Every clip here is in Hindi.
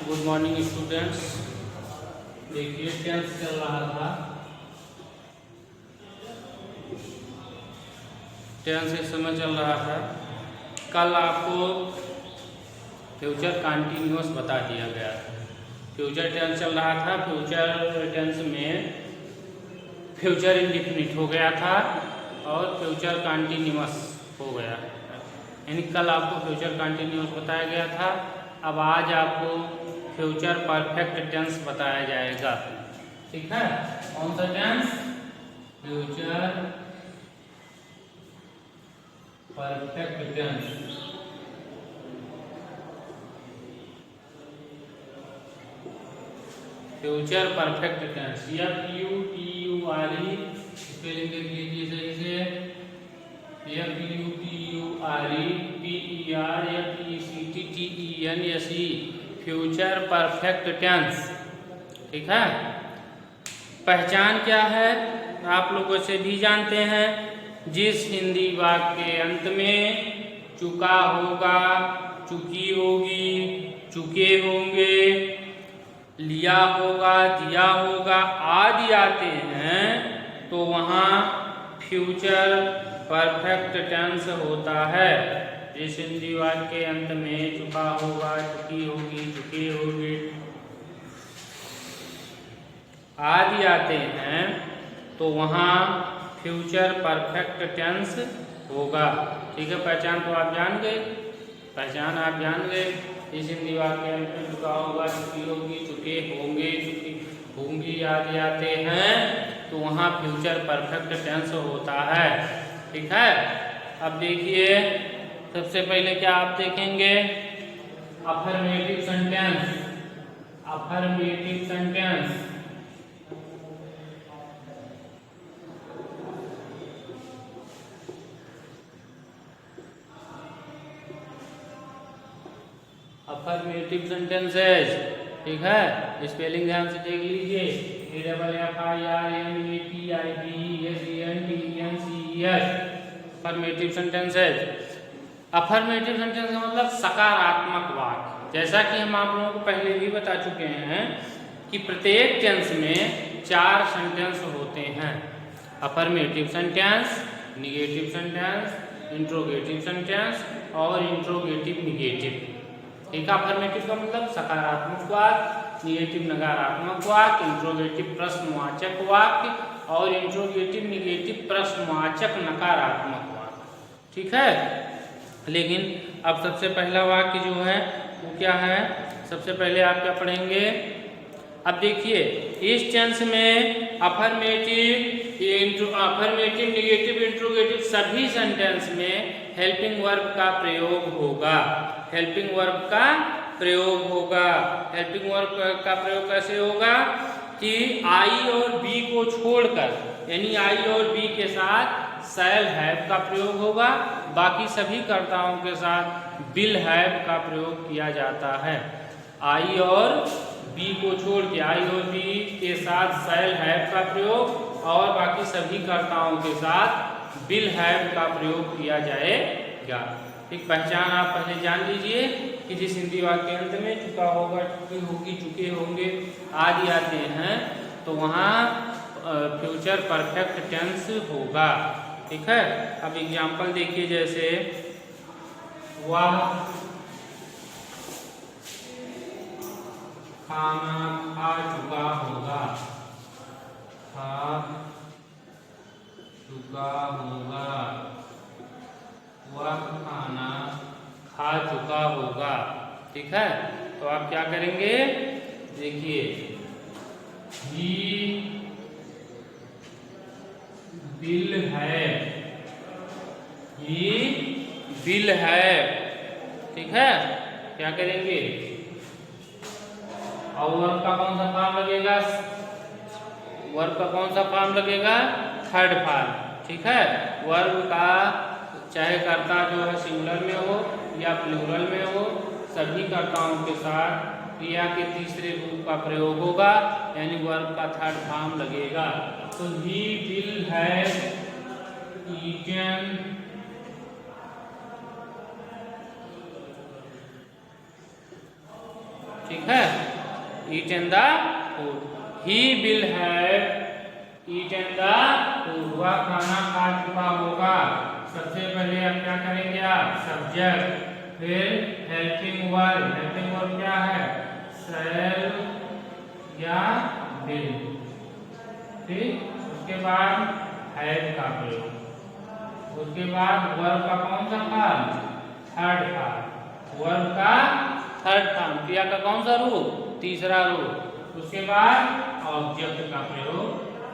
Good morning students. देखिए टेंस चल रहा था, टेंस इस समय चल रहा था। कल आपको फ्यूचर कंटिन्यूअस बता दिया गया था। फ्यूचर टेंस चल रहा था, फ्यूचर टेंस में फ्यूचर इंडिफिनिट हो गया था और फ्यूचर कंटिन्यूअस हो गया, यानी कल आपको फ्यूचर कंटिन्यूअस बताया गया था। अब आज आपको फ्यूचर परफेक्ट टेंस बताया जाएगा। ठीक है, कौन सा tense? Future perfect tense. Future perfect tense, FUTURE spelling देख लीजिए सही से। FUTURE future perfect tense. ठीक है, पहचान क्या है आप लोगों से भी जानते हैं। जिस हिंदी वाक्य के अंत में चुका होगा, चुकी होगी, चुके होंगे, लिया होगा, दिया होगा आदि आते हैं तो वहाँ फ्यूचर परफेक्ट टेंस होता है। जिस हिंदी वाक्य के अंत में चुका होगा, चुकी होगी, चुके होंगे आदि आते हैं तो वहाँ फ्यूचर परफेक्ट टेंस होगा। ठीक है, पहचान तो आप जान गए, पहचान आप जान गए। जिस हिंदी वाक्य के अंत में चुका होगा, चुकी होगी, चुके होंगे, चुकी होंगी आदि आते हैं तो वहाँ फ्यूचर परफेक्ट टेंस होता है। ठीक है, अब देखिए सबसे पहले क्या आप देखेंगे, affirmative sentence. Affirmative sentence, affirmative sentences. ठीक है, स्पेलिंग ध्यान से देख लीजिए। AFFIRMATIVESENTENCES affirmative sentences. Affirmative sentence का मतलब सकारात्मक वाक्य। जैसा कि हम आप लोगों को पहले भी बता चुके हैं कि प्रत्येक टेंस में 4 सेंटेंस होते हैं। Affirmative sentence, negative sentence, interrogative sentence और इंट्रोगेटिव निगेटिव। ठीक है, अफर्मेटिव का मतलब सकारात्मक वाक्य, निगेटिव नकारात्मक वाक्य, इंट्रोगेटिव प्रश्नवाचक वाक्य और इंट्रोगेटिव निगेटिव प्रश्नवाचक नकारात्मक वाक्य। ठीक है, लेकिन अब सबसे पहला वाक्य जो है वो क्या है, सबसे पहले आप क्या पढ़ेंगे। अब देखिए इस टेंस में अफर्मेटिव, निगेटिव, इंट्रोगेटिव सभी सेंटेंस में हेल्पिंग वर्ब का प्रयोग होगा। हेल्पिंग वर्ब का प्रयोग होगा। हेल्पिंग वर्ब का प्रयोग कैसे होगा कि आई और बी को छोड़कर, यानी आई और बी के साथ शैल हैव का प्रयोग होगा, बाकी सभी कर्ताओं के साथ विल हैव का प्रयोग किया जाता है। आई और बी को छोड़ के, आई और बी के साथ शैल हैव का प्रयोग और बाकी सभी कर्ताओं के साथ विल हैव का प्रयोग किया जाएगा। एक पहचान आप पहले जान लीजिए कि जिस हिंदी वाक्य के अंत में चुका होगा, चुकी होगी, चुके होंगे आदि आते हैं तो वहाँ फ्यूचर परफेक्ट टेंस होगा। ठीक है, अब एग्जाम्पल देखिए, जैसे वह खाना खा चुका होगा, खा चुका होगा, वह खाना खा चुका होगा। ठीक है, तो आप क्या करेंगे, देखिए ही विल है, ही विल है। ठीक है, क्या करेंगे, और वर्ब का कौन सा फॉर्म लगेगा, वर्ब का कौन सा फॉर्म लगेगा, थर्ड फॉर्म। ठीक है, वर्ब का चाहे कर्ता जो है सिंगुलर में हो या प्लूरल में हो, सभी कर्ताओं के साथ क्रिया के तीसरे रूप का प्रयोग होगा, यानी वर्ब का थर्ड फॉर्म लगेगा। तो ही विल हैव ईटन ठीक है, eaten the food. He will have eaten the food. वह खाना खा चुका होगा। सबसे पहले आप क्या करेंगे, आप सब्जेक्ट, फिर हेल्पिंग वर्ब। हेल्पिंग वर्ब क्या है, शैल या विल। ठीक, उसके बाद हैव का प्रयोग, उसके बाद वर्ब का कौन सा फॉर्म, थर्ड फॉर्म। वर्ब का थर्ड फॉर्म, क्रिया का कौन सा रूप, तीसरा रूप। उसके बाद ऑब्जेक्ट का प्रयोग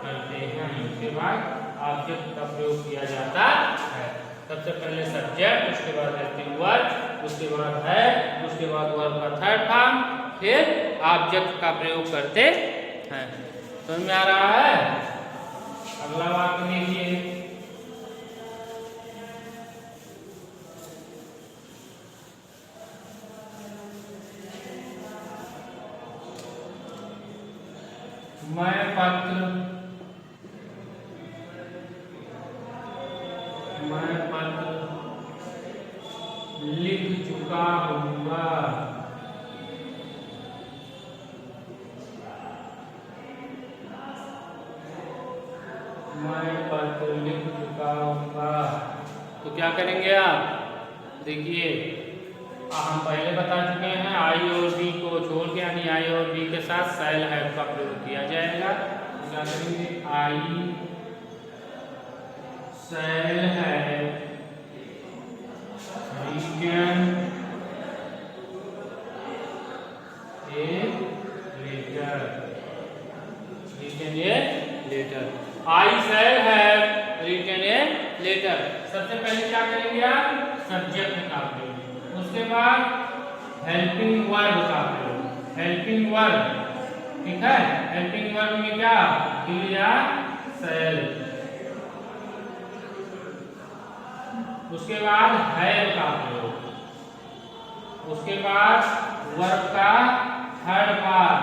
करते हैं। उसके बाद ऑब्जेक्ट का प्रयोग किया जाता है। सबसे पहले सब्जेक्ट, उसके बाद हेल्पिंग वर्ब, उसके बाद है, उसके बाद वर्ब का थर्ड फॉर्म, फिर ऑब्जेक्ट का प्रयोग करते हैं। समझ में आ रहा है? अगला वाक्य देखिए, मैं पत्र लिख चुका हूँगा। मैं पत्र लिख चुका हूँगा। तो क्या करेंगे आप, देखिए हम पहले बता चुके हैं, आई और बी को छोड़ के, यानी आई और बी के साथ शैल हैव का प्रयोग किया जाएगा। तो क्या करेंगे, I shall have written a letter. Written a letter, I shall have written a letter. सबसे पहले क्या करेंगे आप, सब्जेक्ट का प्रयोग, उसके बाद हेल्पिंग वर्ब का प्रयोग। हेल्पिंग वर्ब, ठीक है, हेल्पिंग वर्ब में क्या, विल या शैल। उसके बाद हैव का प्रयोग, उसके बाद वर्ब का थर्ड फॉर्म,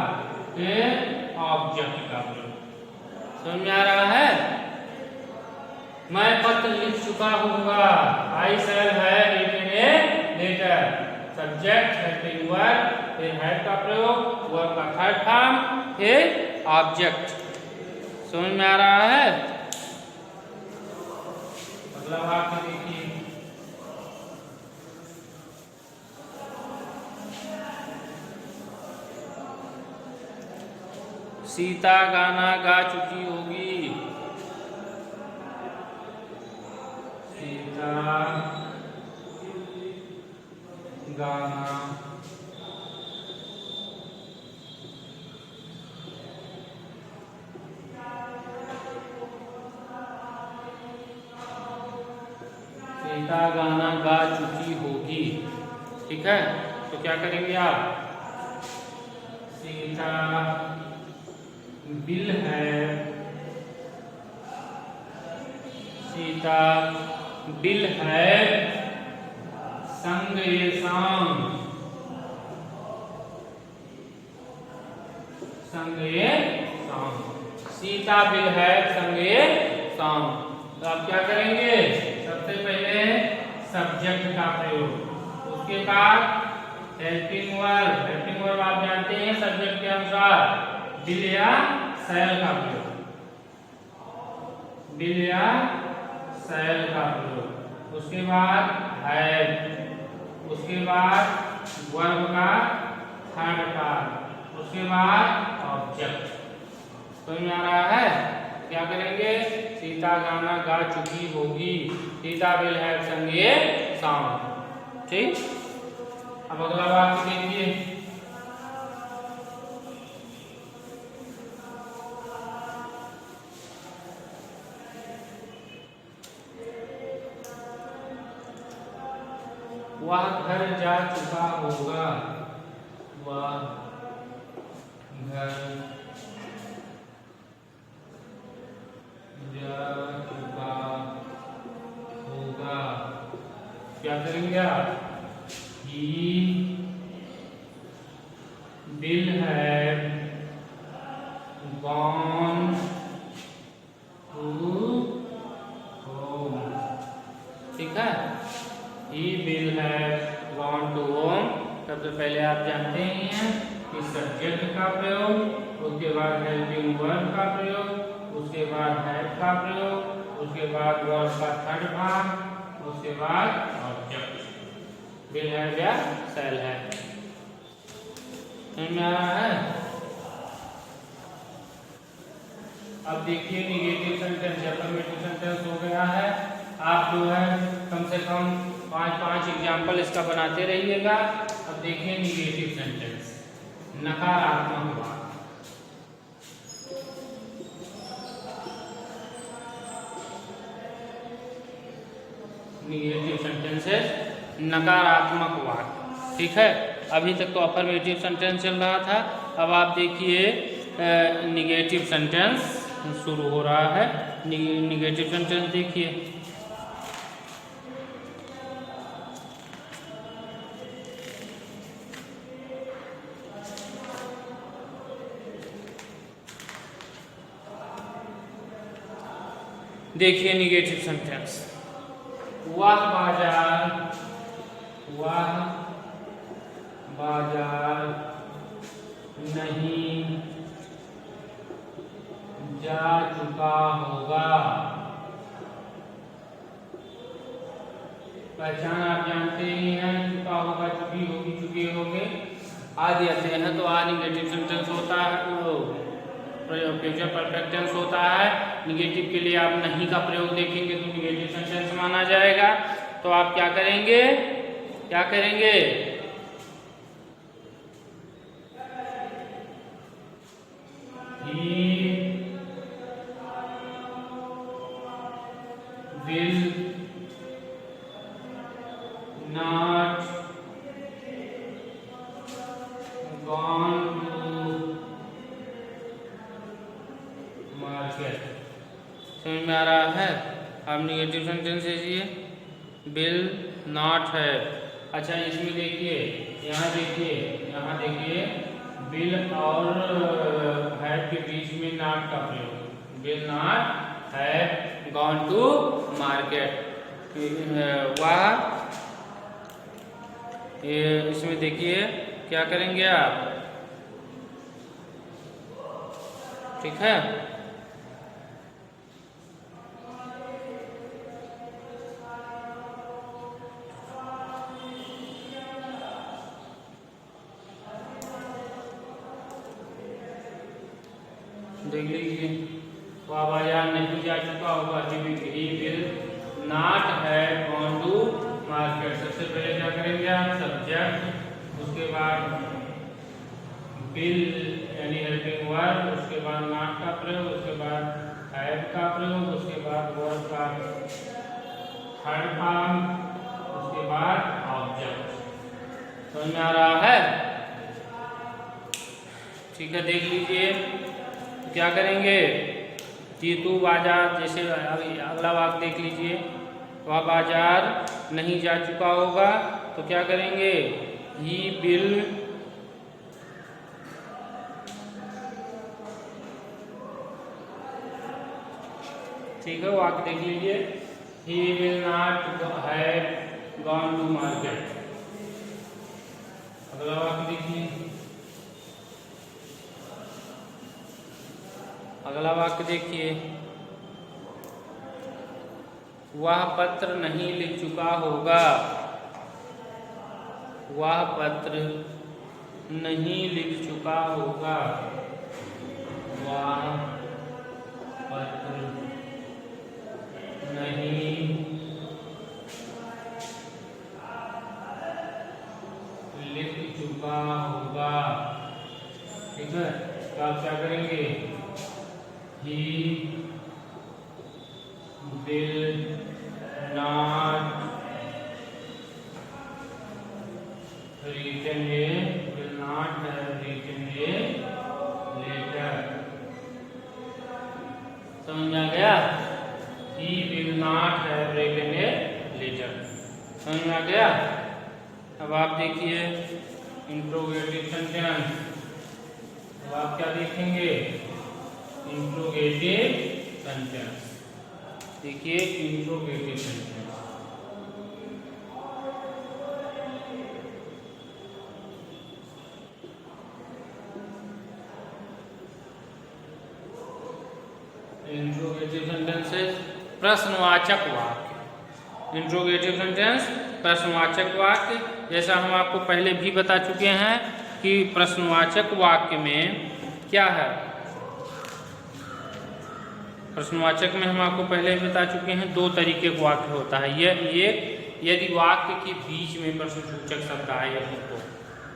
फिर ऑब्जेक्ट का प्रयोग। समझ में आ रहा है? मैं पत्र लिख चुका हूँगा, I shall have written a letter. Subject, helping verb, फिर हैव का प्रयोग, वर्ब का थर्ड फॉर्म, फिर ऑब्जेक्ट। समझ में आ रहा है? अगला वाक्य देखिए, सीता गाना गा चुकी होगी। सीता गाना सीता गाना गा चुकी होगी। ठीक है, तो क्या करेंगे आप, Sita will have, Sita will have sung a song, sung a song. Sita will have sung a song. तो आप क्या करेंगे, सबसे पहले सब्जेक्ट का प्रयोग, उसके बाद हेल्पिंग वर्ब। हेल्पिंग वर्ब आप जानते हैं सब्जेक्ट के अनुसार विल या शैल का प्रयोग, विल या शैल का प्रयोग। उसके बाद हैव, उसके बाद वर्ब का थर्ड फॉर्म, उसके बाद ऑब्जेक्ट। समझ में आ रहा है? क्या करेंगे, सीता गाना गा चुकी होगी, Sita will have sung a song. ठीक, अब अगला वाक्य देखिए, वह घर जा चुका होगा। वह घर जा चुका होगा। क्या करेंगे आप, he will have gone to home। ठीक है, he will have gone to home। सबसे पहले आप जानते ही हैं कि सब्जेक्ट का प्रयोग, उसके बाद हेल्पिंग वर्ब का प्रयोग, उसके बाद हैव का प्रयोग, उसके बाद वर्ब का थर्ड भाग, उसके बाद ऑब्जेक्ट विल हैव या शैल हैव। समझ में आ रहा है? अब देखिए निगेटिव सेंटेंस, अफर्मेटिव सेंटेंस हो गया है। आप जो है कम से कम 5 एग्जाम्पल इसका बनाते रहिएगा। अब देखिए निगेटिव सेंटेंस, नकारात्मक वाक्य। निगेटिव सेंटेंसेस, नकारात्मक वाक्य। ठीक है, अभी तक तो अफर्मेटिव सेंटेंस चल रहा था। अब आप देखिए निगेटिव सेंटेंस शुरू हो रहा है। निगेटिव सेंटेंस देखिए, देखिए निगेटिव सेंटेंस, वह बाजार नहीं जा चुका होगा। पहचान आप जानते ही हैं, चुका होगा, चुकी होगी, चुके होंगे आदि आते हैं। तो आ निगेटिव सेंटेंस होता है, फ्यूचर परफेक्ट टेंस होता है। निगेटिव के लिए आप नहीं का प्रयोग देखेंगे तो निगेटिव सेंटेंस माना जाएगा। तो आप क्या करेंगे, He will not gone to market। समझ में आ रहा है? अब निगेटिव सेंटेंस लीजिए, विल नॉट है। अच्छा इसमें देखिए, यहाँ देखिए विल और हैव के बीच में नॉट का प्रयोग, will not have gone to market. वह, इसमें देखिए क्या करेंगे आप, ठीक है। देख लीजिए, वह बाजार नहीं जा चुका होगा, he will not have gone to market. सबसे पहले क्या करेंगे आप, सब्जेक्ट, उसके बाद विल यानी हेल्पिंग वर्ब, उसके बाद नॉट का प्रयोग, उसके बाद हैव का प्रयोग, उसके बाद वर्ब का थर्ड फॉर्म, उसके बाद ऑब्जेक्ट। समझ में आ रहा है? ठीक है, देख लीजिए क्या करेंगे, जीतू बाजार, जैसे अगला वाक्य देख लीजिए, वह बाजार नहीं जा चुका होगा तो क्या करेंगे, ही विल ठीक है, वाक्य देख लीजिए, he will not have gone to market. अगला वाक्य देखिए, अगला वाक्य देखिए, वह पत्र नहीं लिख चुका होगा, वह पत्र नहीं लिख चुका होगा, वह पत्र नहीं लिख चुका होगा। ठीक है, तो आप क्या करेंगे, he will not written a will not have written a letter। समझ आ गया, he will not have written a letter। समझ में आ गया। अब आप देखिए इंट्रोगेटिव सेंटेंस, अब आप क्या देखेंगे, इंट्रोगेटिव सेंटेंस। देखिए इंट्रोगेटिव सेंटेंस, इंट्रोगेटिव सेंटेंसेस प्रश्नवाचक वाक्य। इंट्रोगेटिव सेंटेंस प्रश्नवाचक वाक्य, जैसा हम आपको पहले भी बता चुके हैं कि प्रश्नवाचक वाक्य में क्या है। प्रश्नवाचक में हम आपको पहले भी बता चुके हैं दो तरीके का वाक्य होता है। ये यदि वाक्य के बीच में प्रश्नसूचक शब्द आए हों तो,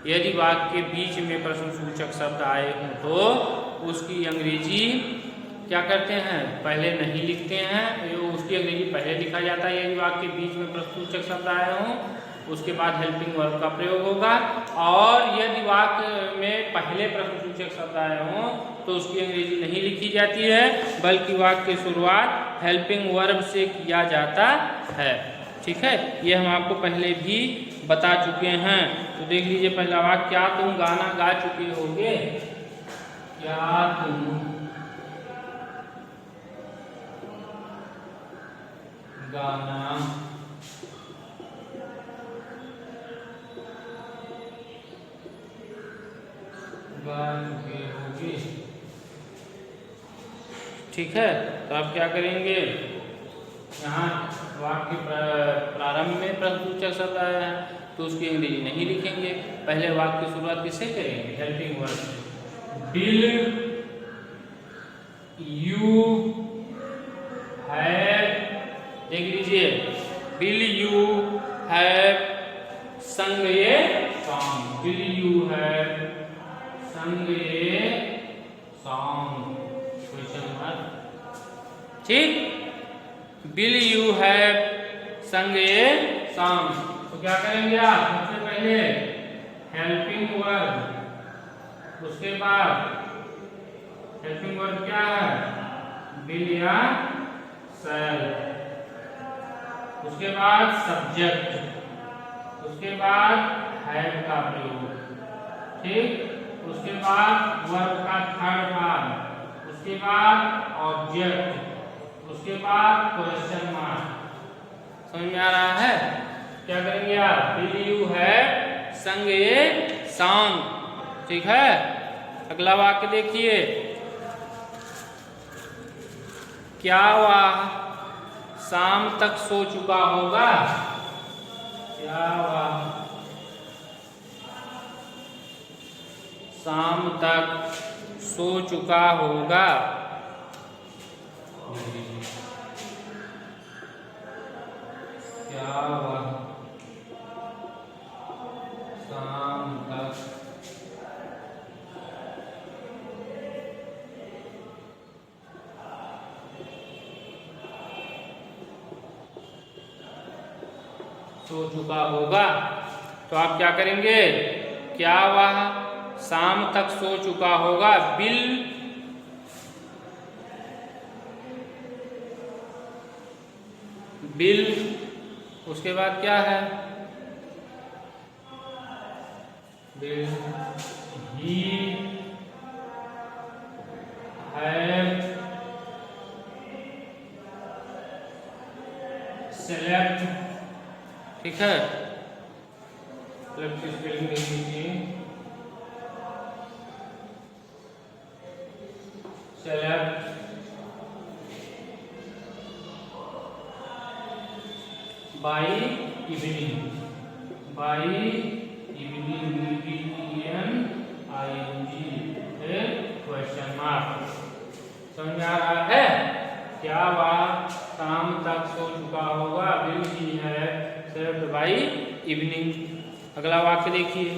यदि वाक्य के बीच में प्रश्नसूचक शब्द आए हों तो उसकी अंग्रेजी क्या करते हैं, पहले नहीं लिखते हैं, उसकी अंग्रेजी पहले लिखा जाता है। यदि वाक्य के बीच में प्रश्नसूचक शब्द आए हों उसके बाद हेल्पिंग वर्ब का प्रयोग होगा, और यदि वाक्य में पहले प्रश्नसूचक शब्द आए हों तो उसकी अंग्रेजी नहीं लिखी जाती है, बल्कि वाक्य की शुरुआत हेल्पिंग वर्ब से किया जाता है। ठीक है, ये हम आपको पहले भी बता चुके हैं। तो देख लीजिए पहला वाक्य, क्या तुम गाना गा चुके होगे। क्या तुम गाना गा चुके होगे। ठीक है, तो आप क्या करेंगे, यहाँ वाक्य प्रारंभ में प्रश्नसूचक शब्द आया है तो उसकी अंग्रेजी नहीं लिखेंगे, पहले वाक्य की शुरुआत किससे करेंगे, हेल्पिंग वर्ब से। विल यू हैव, देख लीजिए, will you have sung a song, will you have sung a song, question mark. ठीक, will you have sung a song, तो क्या करेंगे आप, सबसे पहले हेल्पिंग वर्ब, उसके बाद हेल्पिंग वर्ब क्या है, विल या शैल, उसके बाद सब्जेक्ट, उसके बाद हैव का प्रयोग। ठीक, उसके बाद वर्ब का थर्ड पार्ट, उसके बाद ऑब्जेक्ट, उसके बाद क्वेश्चन मार्क। समझ में आ रहा है, क्या करेंगे आप, will you have sung a song. ठीक है, अगला वाक्य देखिए, क्या वह शाम तक सो चुका होगा। क्या वह शाम तक सो चुका होगा। क्या वह शाम तक सो चुका होगा। तो आप क्या करेंगे, क्या वह शाम तक सो चुका होगा। बिल बिल उसके बाद क्या है, बिल ही हैव सेलेक्ट। ठीक है, सेलेक्ट स्पेलिंग देख लीजिए, select by evening, by evening, question mark. समझ आ रहा है, क्या वह शाम तक सो चुका होगा। विल ही है सेलेक्ट बाय इवनिंग। अगला वाक्य देखिए,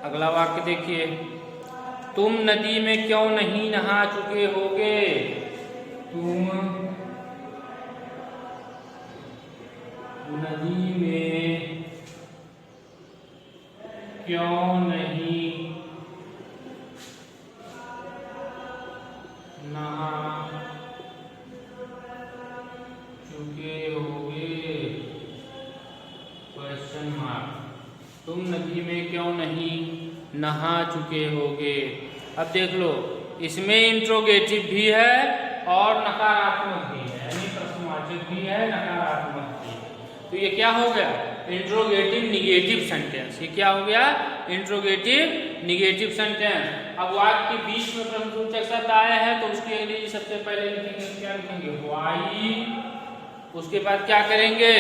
अगला वाक्य देखिए, तुम नदी में क्यों नहीं नहा चुके होगे। तुम नदी में क्यों नहीं नहा चुके होगे, क्वेश्चन मार्क। तुम नदी में क्यों नहीं नहा चुके होगे। अब देख लो, इसमें इंट्रोगेटिव भी है और नकारात्मक भी है, यानी प्रश्नवाचक भी है, नकारात्मक भी है। तो ये क्या हो गया, इंट्रोगेटिव निगेटिव सेंटेंस। ये क्या हो गया, इंट्रोगेटिव निगेटिव सेंटेंस। अब वाक्य के बीच में प्रश्नसूचक शब्द आया है तो उसकी अंग्रेजी सबसे पहले लिखेंगे, क्या लिखेंगे? व्हाई। उसके बाद क्या करेंगे?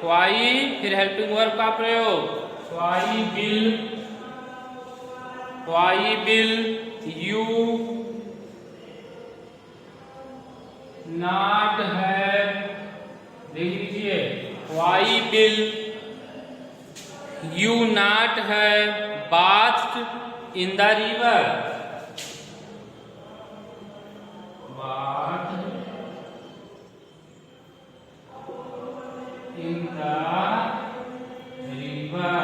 व्हाई, फिर हेल्पिंग वर्ब का प्रयोग, why will you not have, देख लीजिए, why will you not have bathed in the river, bathed in the river,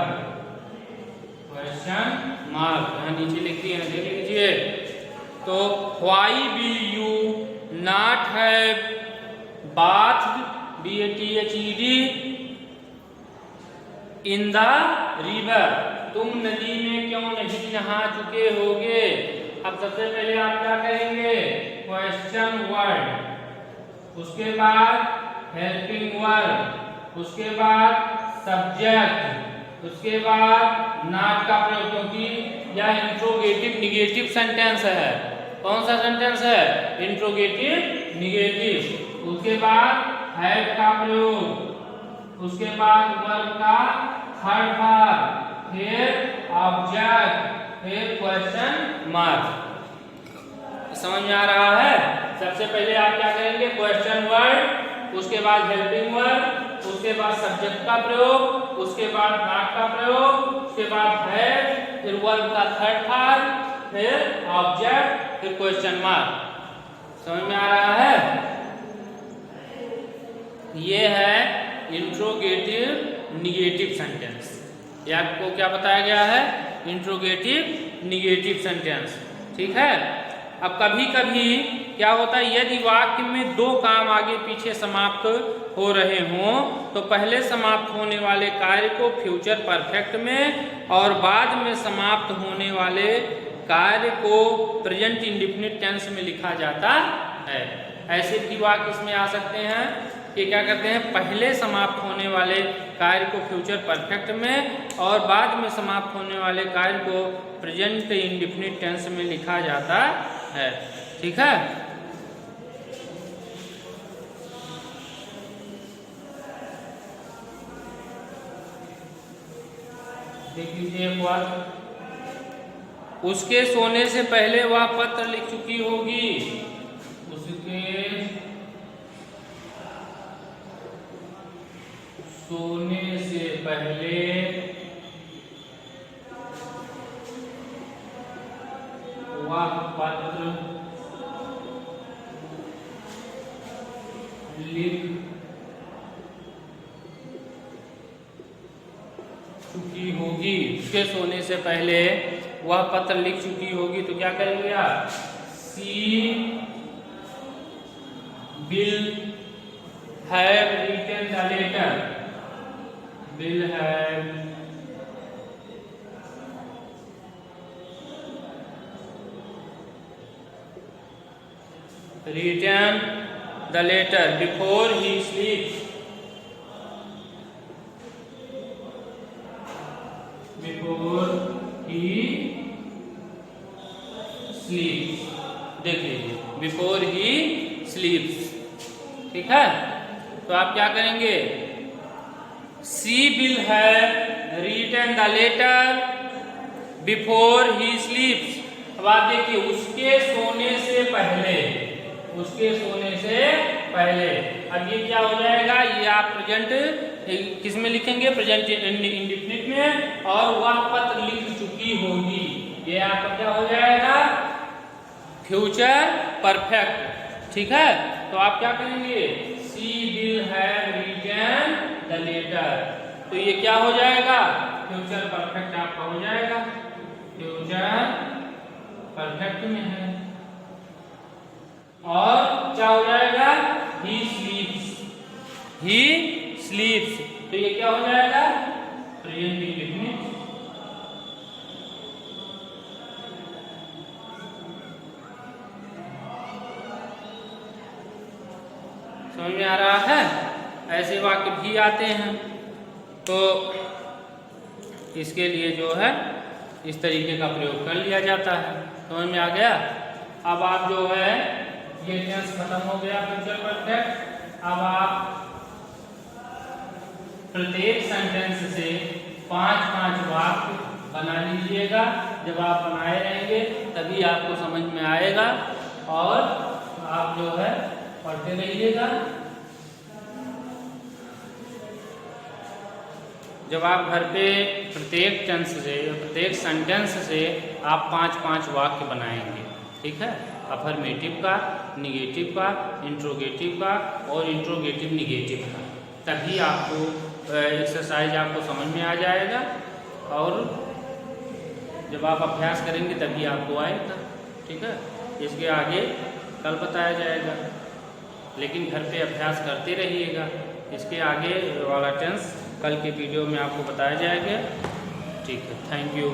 question mark यहाँ नीचे लिख दिए, देख लीजिए। तो why will you not have bathed, bathed in the river, तुम नदी में क्यों नहीं नहा चुके होगे? अब सबसे पहले आप क्या करेंगे? क्वेश्चन वर्ड, उसके बाद हेल्पिंग वर्ब, उसके बाद सब्जेक्ट, उसके बाद नॉट का प्रयोग, क्योंकि यह इंट्रोगेटिव निगेटिव सेंटेंस है। कौन सा सेंटेंस है? Interrogative negative. उसके बाद हैव का प्रयोग, उसके बाद वर्ब का थर्ड फॉर्म, फिर ऑब्जेक्ट, फिर क्वेश्चन मार्क। समझ में आ रहा है? सबसे पहले आप क्या करेंगे? क्वेश्चन वर्ड, उसके बाद हेल्पिंग वर्ब, उसके बाद सब्जेक्ट का प्रयोग, उसके बाद नॉट का प्रयोग, उसके बाद है, फिर वर्ब का थर्ड फॉर्म, फिर ऑब्जेक्ट, फिर क्वेश्चन मार्क। समझ में आ रहा है? ये है इंट्रोगेटिव निगेटिव सेंटेंस। ये आपको क्या बताया गया है? Interrogative negative sentence. ठीक है। अब कभी कभी क्या होता है, यदि वाक्य में दो काम आगे पीछे समाप्त हो रहे हों तो पहले समाप्त होने वाले कार्य को फ्यूचर परफेक्ट में और बाद में समाप्त होने वाले कार्य को प्रेजेंट इंडेफिनिट टेंस में लिखा जाता है। ऐसे भी वाक्य इसमें आ सकते हैं कि क्या करते हैं, पहले समाप्त होने वाले कार्य को फ्यूचर परफेक्ट में और बाद में समाप्त होने वाले कार्य को प्रेजेंट इंडेफिनिट टेंस में लिखा जाता है। ठीक है। देख लीजिए एक बार, उसके सोने से पहले वह पत्र लिख चुकी होगी। उसके सोने से पहले वह पत्र लिख चुकी होगी। उसके सोने से पहले वह पत्र लिख चुकी होगी तो क्या करेंगे आप? She will have written the letter, will have written the letter before he sleeps, before he sleeps। देख लीजिए, before he sleeps। ठीक है। तो आप क्या करेंगे? She will have written the letter before he sleeps। अब आप देखिए, उसके सोने से पहले, उसके सोने से पहले। अब ये क्या हो जाएगा? ये आप प्रेजेंट किस में लिखेंगे? प्रेजेंट इंडेफिनिट में, और वह पत्र लिख चुकी होगी। ये आपका क्या हो जाएगा? Future perfect. ठीक है। तो आप क्या करेंगे? She will have written the letter। तो ये क्या हो जाएगा? फ्यूचर परफेक्ट आपका हो जाएगा। फ्यूचर परफेक्ट में है। और क्या हो जाएगा? He sleeps, he sleeps। तो ये क्या हो जाएगा? Present indefinite. समझ में आ रहा है? ऐसे वाक्य भी आते हैं। तो इसके लिए जो है इस तरीके का प्रयोग कर लिया जाता है। समझ में आ गया। अब आप जो है ये टेंस खत्म हो गया फ्यूचर परफेक्ट। अब आप प्रत्येक सेंटेंस से 5-5 वाक्य बना लीजिएगा। जब आप बनाए रहेंगे तभी आपको समझ में आएगा और आप जो है पढ़ते रहिएगा। जब आप घर पे प्रत्येक टेंस से, प्रत्येक सेंटेंस से आप 5-5 वाक्य बनाएंगे, ठीक है, अफर्मेटिव का, निगेटिव का, इंट्रोगेटिव का और इंट्रोगेटिव निगेटिव का, तभी आपको एक्सरसाइज आपको समझ में आ जाएगा और जब आप अभ्यास करेंगे तभी आपको आएगा, ठीक है। इसके आगे कल बताया जाएगा, लेकिन घर पे अभ्यास करते रहिएगा। इसके आगे वाला टेंस कल के वीडियो में आपको बताया जाएगा, ठीक है। Thank you.